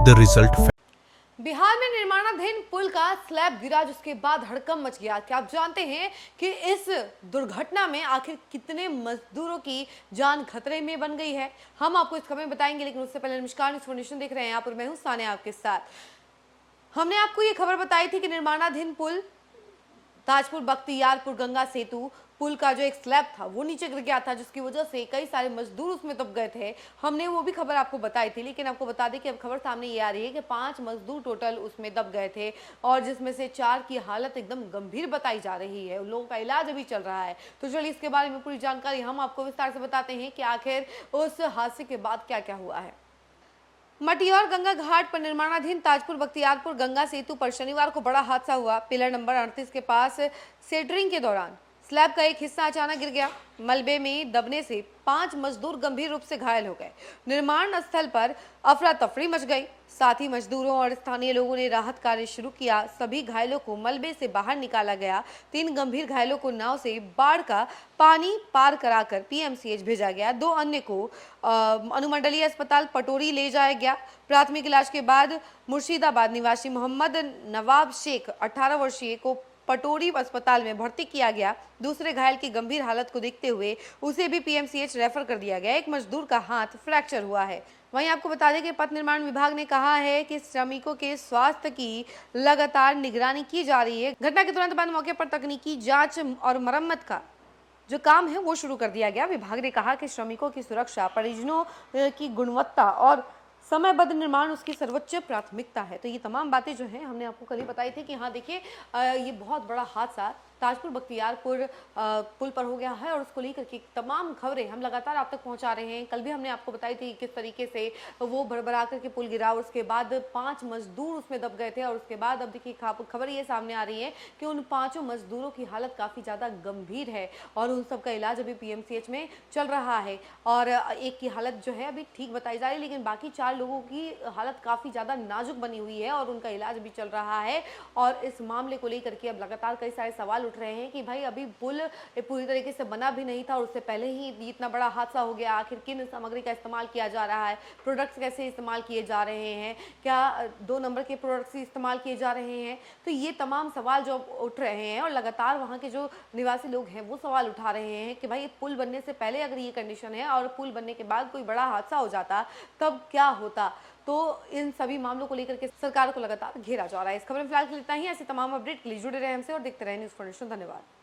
the result. Bihar में निर्माणाधीन पुल का स्लैब गिरा जिसके बाद हड़कंप मच गया। क्या आप जानते हैं कि इस दुर्घटना में आखिर कितने मजदूरों की जान खतरे में बन गई है? हम आपको इस खबर में बताएंगे, लेकिन उससे पहले नमस्कार, इन्फॉर्मेशन देख रहे हैं यहाँ पर मैं हूँ सानिया आपके साथ। हमने आपको ये खबर बताई थी कि निर्माणाधीन पुल ताजपुर बख्तियारपुर गंगा सेतु पुल का जो एक स्लैब था वो नीचे गिर गया था, जिसकी वजह से कई सारे मजदूर उसमें दब गए थे। हमने वो भी खबर आपको बताई थी, लेकिन आपको बता दें कि अब खबर सामने ये आ रही है कि 5 मजदूर टोटल उसमें दब गए थे और जिसमें से 4 की हालत एकदम गंभीर बताई जा रही है। उन लोगों का इलाज अभी चल रहा है। तो चलिए इसके बारे में पूरी जानकारी हम आपको विस्तार से बताते हैं कि आखिर उस हादसे के बाद क्या क्या हुआ है। मटियार गंगा घाट पर निर्माणाधीन ताजपुर बख्तियारपुर गंगा सेतु पर शनिवार को बड़ा हादसा हुआ। पिलर नंबर 38 के पास सेटरिंग के दौरान स्लैब का एक हिस्सा अचानक गिर गया। मलबे में दबने से 5 मजदूर गंभीर रूप से घायल हो गए। निर्माण स्थल पर अफरा तफरी मच गई। साथ ही मजदूरों और स्थानीय लोगों ने राहत कार्य शुरू किया। सभी घायलों को मलबे से बाहर निकाला गया। 3 गंभीर घायलों को नाव से बाढ़ का पानी पार कराकर पीएमसीएच भेजा गया। 2 अन्य को अनुमंडलीय अस्पताल पटोरी ले जाया गया। प्राथमिक इलाज के बाद मुर्शिदाबाद निवासी मोहम्मद नवाब शेख 18 वर्षीय को पटोरी अस्पताल में भर्ती किया गया। दूसरे घायल की गंभीर हालत को देखते हुए उसे भी पीएमसीएच रेफर कर दिया गया। एक मजदूर का हाथ फ्रैक्चर हुआ है। वहीं आपको बता दें कि पथ निर्माण विभाग ने कहा है कि श्रमिकों के स्वास्थ्य की लगातार निगरानी की जा रही है। घटना के तुरंत बाद मौके पर तकनीकी जांच और मरम्मत का जो काम है वो शुरू कर दिया गया। विभाग ने कहा कि श्रमिकों की सुरक्षा, परिजनों की गुणवत्ता और समयबद्ध निर्माण उसकी सर्वोच्च प्राथमिकता है। तो ये तमाम बातें जो हैं हमने आपको कल ही बताई थी कि हाँ देखिए, ये बहुत बड़ा हादसा ताजपुर बख्तियारपुर पुल पर हो गया है और उसको लेकर के तमाम खबरें हम लगातार आप तक पहुंचा रहे हैं। कल भी हमने आपको बताई थी किस तरीके से वो भरभरा करके पुल गिरा और उसके बाद 5 मजदूर उसमें दब गए थे और उसके बाद अब देखिए खबर ये सामने आ रही है कि उन 5 मजदूरों की हालत काफ़ी ज़्यादा गंभीर है और उन सबका इलाज अभी पीएमसीएच में चल रहा है और एक की हालत जो है अभी ठीक बताई जा रही है, लेकिन बाकी 4 लोगों की हालत काफ़ी ज़्यादा नाजुक बनी हुई है और उनका इलाज भी चल रहा है। और इस मामले को लेकर के अब लगातार कई सारे सवाल उठ रहे हैं कि भाई अभी पुल पूरी तरीके से बना भी नहीं था और उससे पहले ही इतना बड़ा हादसा हो गया। आखिर किन सामग्री का इस्तेमाल किया जा रहा है, प्रोडक्ट्स कैसे इस्तेमाल किए जा रहे हैं, क्या 2 नंबर के प्रोडक्ट्स इस्तेमाल किए जा रहे हैं? तो ये तमाम सवाल जो उठ रहे हैं और लगातार वहाँ के जो निवासी लोग हैं वो सवाल उठा रहे हैं कि भाई पुल बनने से पहले अगर ये कंडीशन है और पुल बनने के बाद कोई बड़ा हादसा हो जाता तब क्या होता। तो इन सभी मामलों को लेकर के सरकार को लगातार घेरा जा रहा है। इस खबर में फिलहाल के लिए इतना ही। ऐसे तमाम अपडेट के लिए जुड़े रहे हमसे और देखते रहे न्यूज़ फॉर्नेशन। धन्यवाद।